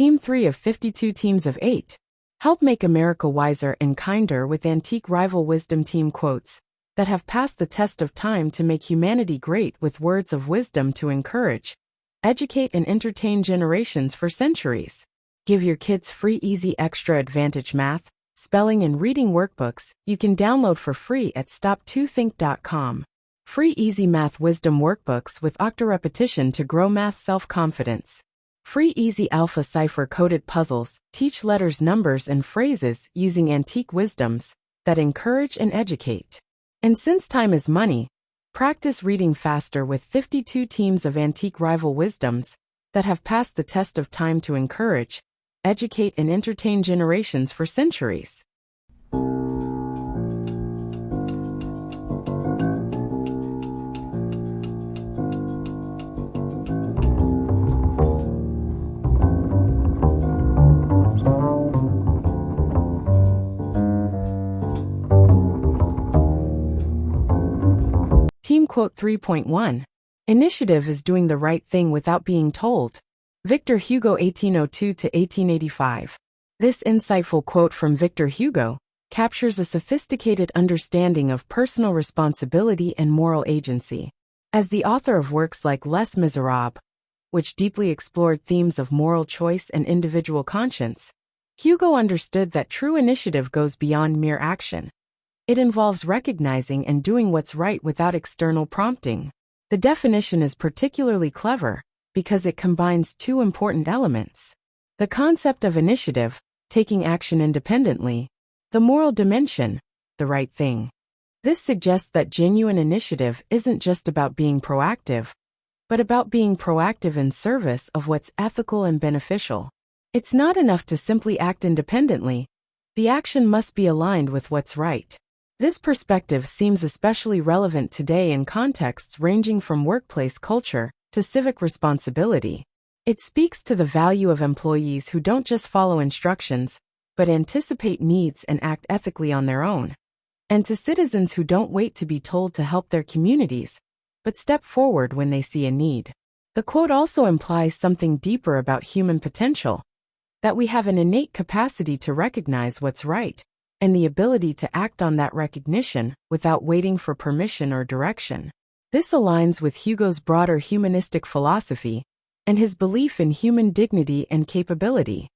Team 3 of 52 teams of 8. Help make America wiser and kinder with antique rival wisdom team quotes that have passed the test of time to make humanity great, with words of wisdom to encourage, educate and entertain generations for centuries. Give your kids free easy extra advantage math, spelling and reading workbooks you can download for free at stop2think.com. Free easy math wisdom workbooks with Octo-Repetition to grow math self-confidence. Free easy alpha Cypher coded puzzles teach letters, numbers and phrases using antique wisdoms that encourage and educate. And since time is money, practice reading faster with 52 teams of antique rival wisdoms that have passed the test of time to encourage, educate and entertain generations for centuries. Team Quote 3.1. Initiative is doing the right thing without being told. Victor Hugo 1802–1885. This insightful quote from Victor Hugo captures a sophisticated understanding of personal responsibility and moral agency. As the author of works like Les Miserables, which deeply explored themes of moral choice and individual conscience, Hugo understood that true initiative goes beyond mere action. It involves recognizing and doing what's right without external prompting. The definition is particularly clever because it combines two important elements: the concept of initiative, taking action independently; the moral dimension, the right thing. This suggests that genuine initiative isn't just about being proactive, but about being proactive in service of what's ethical and beneficial. It's not enough to simply act independently. The action must be aligned with what's right. This perspective seems especially relevant today in contexts ranging from workplace culture to civic responsibility. It speaks to the value of employees who don't just follow instructions, but anticipate needs and act ethically on their own. And to citizens who don't wait to be told to help their communities, but step forward when they see a need. The quote also implies something deeper about human potential: that we have an innate capacity to recognize what's right, and the ability to act on that recognition without waiting for permission or direction. This aligns with Hugo's broader humanistic philosophy and his belief in human dignity and capability.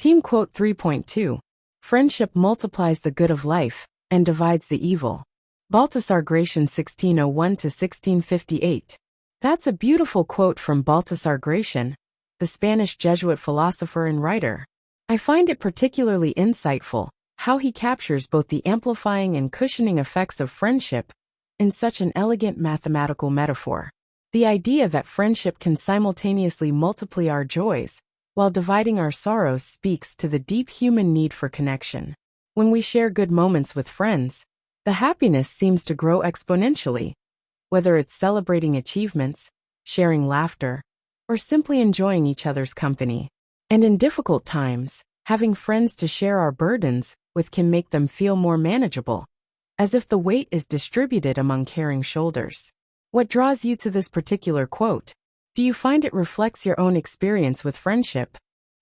Team Quote 3.2. Friendship multiplies the good of life and divides the evil. Baltasar Gracian 1601–1658. That's a beautiful quote from Baltasar Gracian, the Spanish Jesuit philosopher and writer. I find it particularly insightful how he captures both the amplifying and cushioning effects of friendship in such an elegant mathematical metaphor. The idea that friendship can simultaneously multiply our joys while dividing our sorrows speaks to the deep human need for connection. When we share good moments with friends, the happiness seems to grow exponentially, whether it's celebrating achievements, sharing laughter, or simply enjoying each other's company. And in difficult times, having friends to share our burdens with can make them feel more manageable, as if the weight is distributed among caring shoulders. What draws you to this particular quote? Do you find it reflects your own experience with friendship?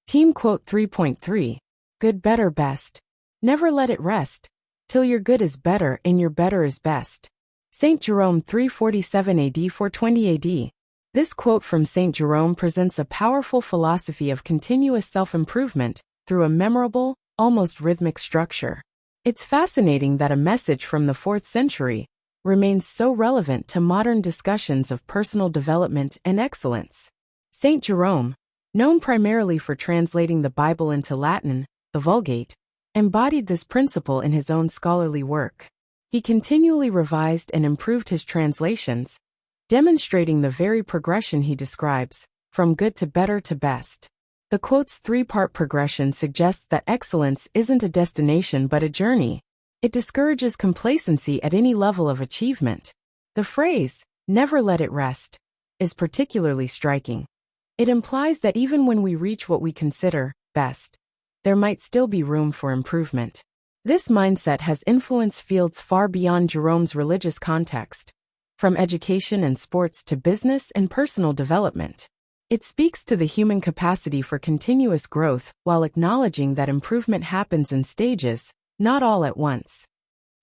Team Quote 3.3. Good, better, best. Never let it rest till your good is better and your better is best. St. Jerome 347 AD 420 AD. This quote from St. Jerome presents a powerful philosophy of continuous self-improvement through a memorable, almost rhythmic structure. It's fascinating that a message from the 4th century remains so relevant to modern discussions of personal development and excellence. St. Jerome, known primarily for translating the Bible into Latin, the Vulgate, embodied this principle in his own scholarly work. He continually revised and improved his translations, demonstrating the very progression he describes, from good to better to best. The quote's three-part progression suggests that excellence isn't a destination but a journey. It discourages complacency at any level of achievement. The phrase, "never let it rest," is particularly striking. It implies that even when we reach what we consider best, there might still be room for improvement. This mindset has influenced fields far beyond Jerome's religious context, from education and sports to business and personal development. It speaks to the human capacity for continuous growth while acknowledging that improvement happens in stages, not all at once.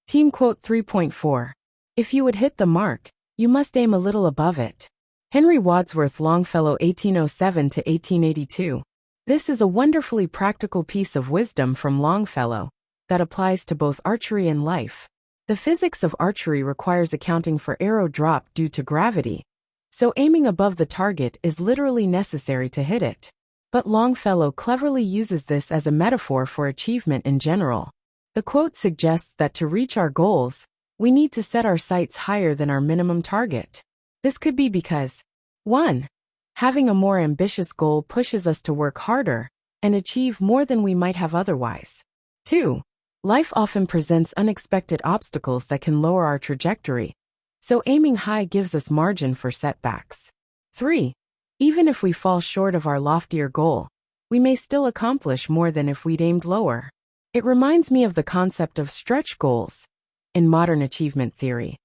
Team quote 3.4. If you would hit the mark, you must aim a little above it. Henry Wadsworth Longfellow 1807 to 1882. This is a wonderfully practical piece of wisdom from Longfellow that applies to both archery and life. The physics of archery requires accounting for arrow drop due to gravity, so aiming above the target is literally necessary to hit it. But Longfellow cleverly uses this as a metaphor for achievement in general. The quote suggests that to reach our goals, we need to set our sights higher than our minimum target. This could be because 1. Having a more ambitious goal pushes us to work harder and achieve more than we might have otherwise. 2. Life often presents unexpected obstacles that can lower our trajectory, so aiming high gives us margin for setbacks. 3. Even if we fall short of our loftier goal, we may still accomplish more than if we'd aimed lower. It reminds me of the concept of stretch goals in modern achievement theory.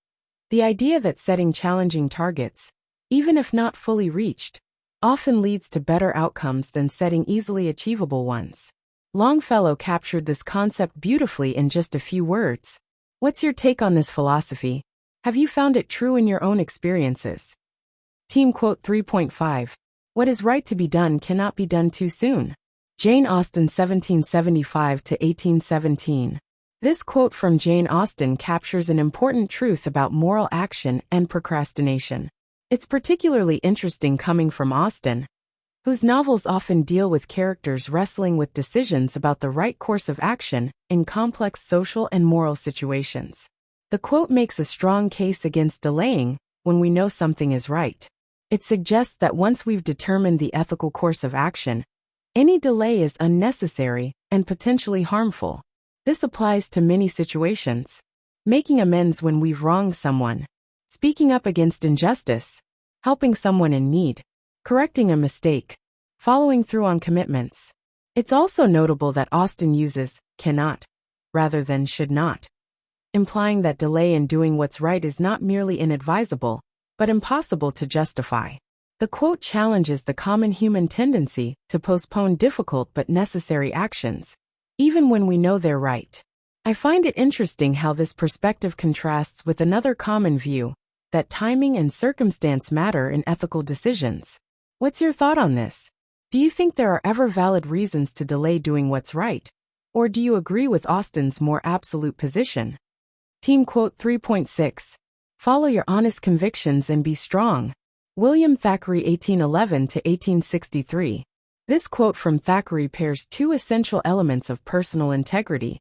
The idea that setting challenging targets, even if not fully reached, often leads to better outcomes than setting easily achievable ones. Longfellow captured this concept beautifully in just a few words. What's your take on this philosophy? Have you found it true in your own experiences? Team quote 3.5. What is right to be done cannot be done too soon. Jane Austen 1775 to 1817. This quote from Jane Austen captures an important truth about moral action and procrastination. It's particularly interesting coming from Austen, whose novels often deal with characters wrestling with decisions about the right course of action in complex social and moral situations. The quote makes a strong case against delaying when we know something is right. It suggests that once we've determined the ethical course of action, any delay is unnecessary and potentially harmful. This applies to many situations: making amends when we've wronged someone, speaking up against injustice, helping someone in need, correcting a mistake, following through on commitments. It's also notable that Austen uses cannot rather than should not, implying that delay in doing what's right is not merely inadvisable, but impossible to justify. The quote challenges the common human tendency to postpone difficult but necessary actions, even when we know they're right. I find it interesting how this perspective contrasts with another common view, that timing and circumstance matter in ethical decisions. What's your thought on this? Do you think there are ever valid reasons to delay doing what's right? Or do you agree with Austen's more absolute position? Team quote 3.6. Follow your honest convictions and be strong. William Thackeray 1811 to 1863. This quote from Thackeray pairs two essential elements of personal integrity: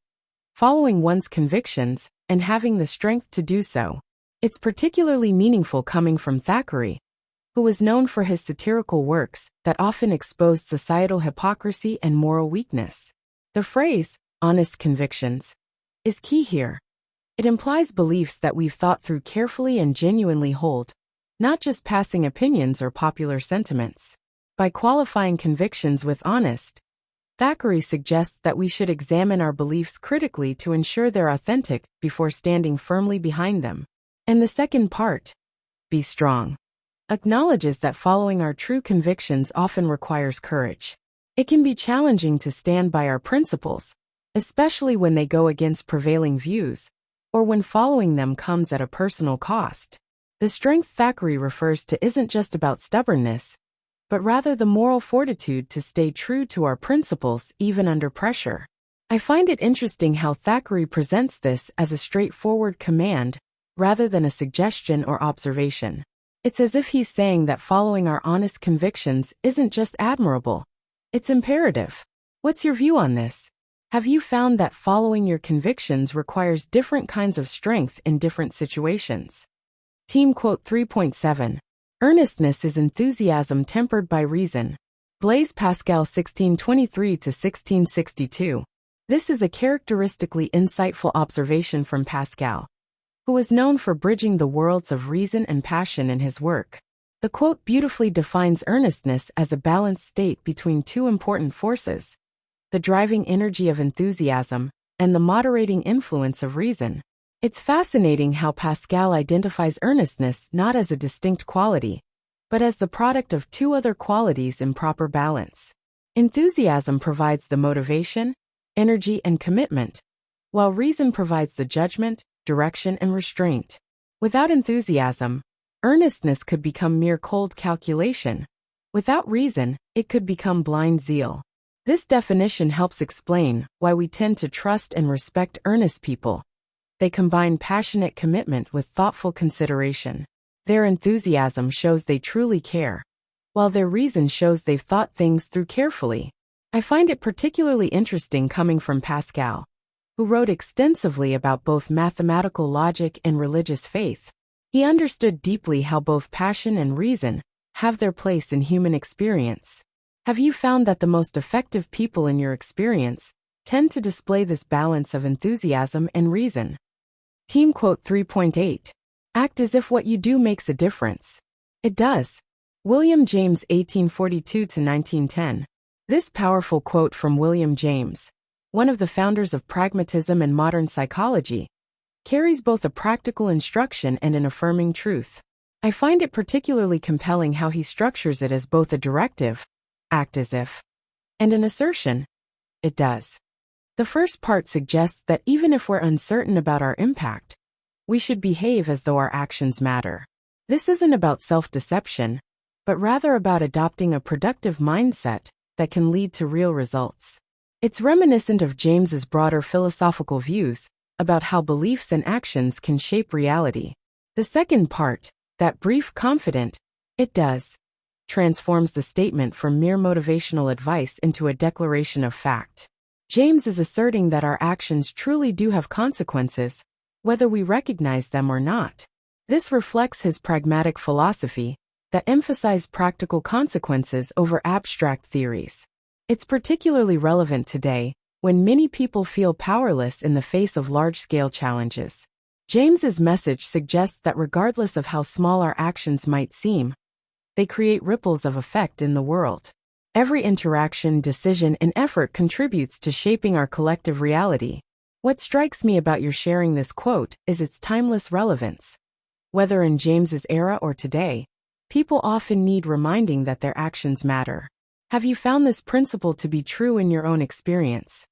following one's convictions and having the strength to do so. It's particularly meaningful coming from Thackeray, who was known for his satirical works that often exposed societal hypocrisy and moral weakness. The phrase, honest convictions, is key here. It implies beliefs that we've thought through carefully and genuinely hold, not just passing opinions or popular sentiments. By qualifying convictions with honest, Thackeray suggests that we should examine our beliefs critically to ensure they're authentic before standing firmly behind them. And the second part, be strong, acknowledges that following our true convictions often requires courage. It can be challenging to stand by our principles, especially when they go against prevailing views, or when following them comes at a personal cost. The strength Thackeray refers to isn't just about stubbornness, but rather the moral fortitude to stay true to our principles even under pressure. I find it interesting how Thackeray presents this as a straightforward command rather than a suggestion or observation. It's as if he's saying that following our honest convictions isn't just admirable, it's imperative. What's your view on this? Have you found that following your convictions requires different kinds of strength in different situations? Team quote 3.7. Earnestness is enthusiasm tempered by reason. Blaise Pascal 1623 to 1662. This is a characteristically insightful observation from Pascal, who was known for bridging the worlds of reason and passion in his work. The quote beautifully defines earnestness as a balanced state between two important forces: the driving energy of enthusiasm and the moderating influence of reason. It's fascinating how Pascal identifies earnestness not as a distinct quality, but but as the product of two other qualities in proper balance. Enthusiasm provides the motivation, energy, and commitment, while reason provides the judgment, direction, and restraint. Without enthusiasm, earnestness could become mere cold calculation. Without reason, it could become blind zeal. This definition helps explain why we tend to trust and respect earnest people. They combine passionate commitment with thoughtful consideration. Their enthusiasm shows they truly care, while their reason shows they've thought things through carefully. I find it particularly interesting coming from Pascal, who wrote extensively about both mathematical logic and religious faith. He understood deeply how both passion and reason have their place in human experience. Have you found that the most effective people in your experience tend to display this balance of enthusiasm and reason? Team quote 3.8. Act as if what you do makes a difference. It does. William James, 1842–1910. This powerful quote from William James, one of the founders of pragmatism and modern psychology, carries both a practical instruction and an affirming truth. I find it particularly compelling how he structures it as both a directive, act as if, and an assertion, it does. The first part suggests that even if we're uncertain about our impact, we should behave as though our actions matter. This isn't about self-deception, but rather about adopting a productive mindset that can lead to real results. It's reminiscent of James's broader philosophical views about how beliefs and actions can shape reality. The second part, that brief, confident, it does, transforms the statement from mere motivational advice into a declaration of fact. James is asserting that our actions truly do have consequences, whether we recognize them or not. This reflects his pragmatic philosophy that emphasizes practical consequences over abstract theories. It's particularly relevant today, when many people feel powerless in the face of large-scale challenges. James's message suggests that regardless of how small our actions might seem, they create ripples of effect in the world. Every interaction, decision, and effort contributes to shaping our collective reality. What strikes me about your sharing this quote is its timeless relevance. Whether in James's era or today, people often need reminding that their actions matter. Have you found this principle to be true in your own experience?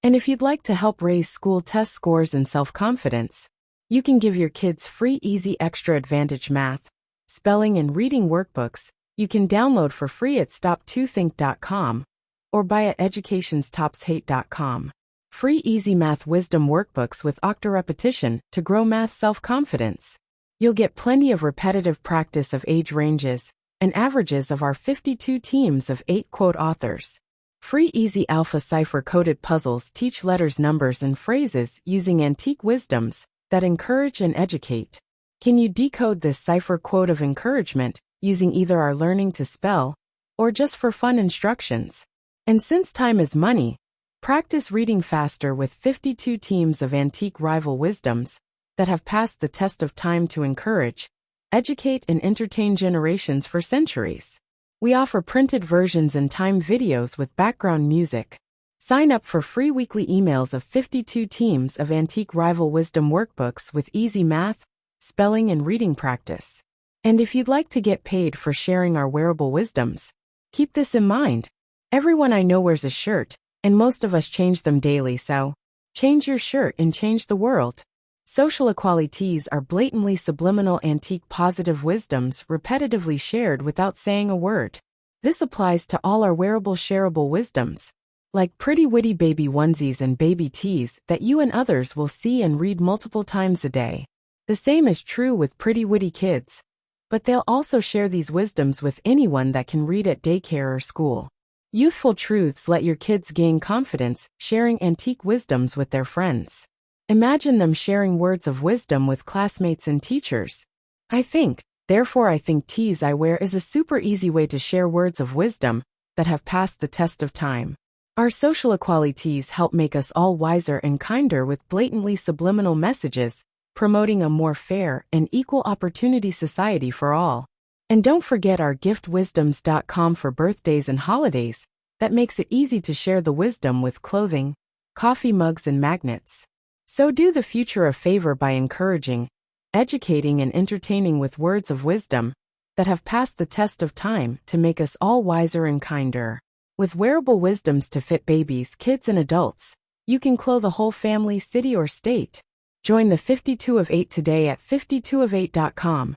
And if you'd like to help raise school test scores and self-confidence, you can give your kids free easy extra advantage math, spelling, and reading workbooks you can download for free at stop2think.com or buy at educationstopshate.com. Free easy math wisdom workbooks with Octo-Repetition to grow math self-confidence. You'll get plenty of repetitive practice of age ranges and averages of our 52 teams of 8 quote authors. Free easy alpha Cypher coded puzzles teach letters, numbers, and phrases using antique wisdoms that encourage and educate. Can you decode this Cypher quote of encouragement using either our learning to spell or just for fun instructions? And since time is money, practice reading faster with 52 teams of antique rival wisdoms that have passed the test of time to encourage, educate, and entertain generations for centuries. We offer printed versions and timed videos with background music. Sign up for free weekly emails of 52 teams of antique rival wisdom workbooks with easy math, spelling, and reading practice. And if you'd like to get paid for sharing our wearable wisdoms, keep this in mind. Everyone I know wears a shirt, and most of us change them daily, so change your shirt and change the world. Social equalities are blatantly subliminal antique positive wisdoms repetitively shared without saying a word. This applies to all our wearable shareable wisdoms, like pretty witty baby onesies and baby tees that you and others will see and read multiple times a day. The same is true with pretty witty kids, but they'll also share these wisdoms with anyone that can read at daycare or school. Youthful truths let your kids gain confidence sharing antique wisdoms with their friends. Imagine them sharing words of wisdom with classmates and teachers. I think, therefore I think tees I wear is a super easy way to share words of wisdom that have passed the test of time. Our social equalities help make us all wiser and kinder with blatantly subliminal messages, promoting a more fair and equal opportunity society for all. And don't forget our giftwisdoms.com for birthdays and holidays that makes it easy to share the wisdom with clothing, coffee mugs, and magnets. So do the future a favor by encouraging, educating, and entertaining with words of wisdom that have passed the test of time to make us all wiser and kinder. With wearable wisdoms to fit babies, kids, and adults, you can clothe a whole family, city, or state. Join the 52 of 8 today at 52of8.com.